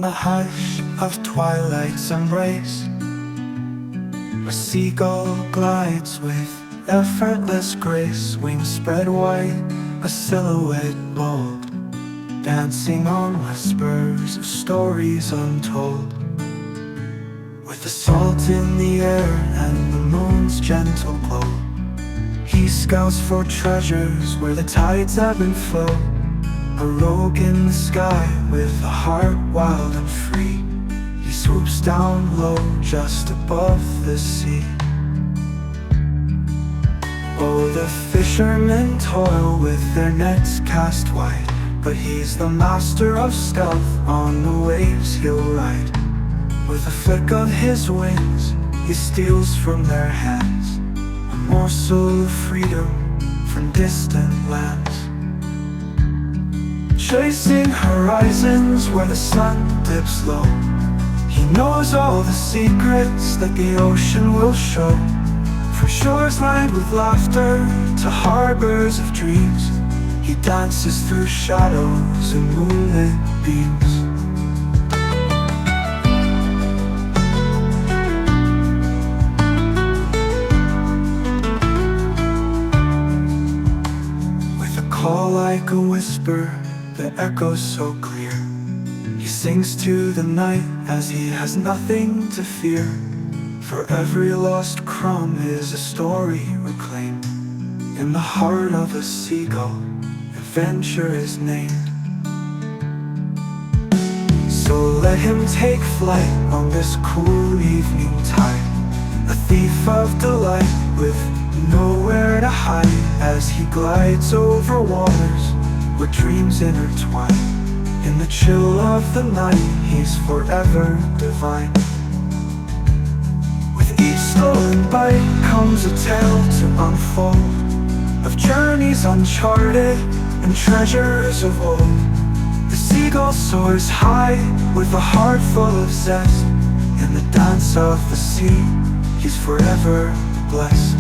the hush of twilight's embrace, a seagull glides with effortless grace, wings spread wide, a silhouette bold, dancing on whispers of stories untold. With the salt in the air and the moon's gentle glow, he scouts for treasures where the tides ebb and flow. A rogue in the sky with a heart wild and free, he swoops down low just above the sea. Oh, the fishermen toil with their nets cast wide, but he's the master of stealth, on the waves he'll ride. With a flick of his wings, he steals from their hands a morsel of freedom from distant lands. Chasing horizons where the sun dips low, he knows all the secrets that the ocean will show. From shores lined with laughter to harbors of dreams, he dances through shadows and moonlit beams. With a call like a whisper that echoes so clear, he sings to the night as he has nothing to fear. For every lost crumb is a story reclaimed. In the heart of a seagull, adventure is named. So let him take flight on this cool evening tide, a thief of delight with nowhere to hide, as he glides over waters where dreams intertwine. In the chill of the night, he's forever divine. With each stolen bite comes a tale to unfold, of journeys uncharted and treasures of old. The seagull soars high with a heart full of zest. In the dance of the sea, he's forever blessed.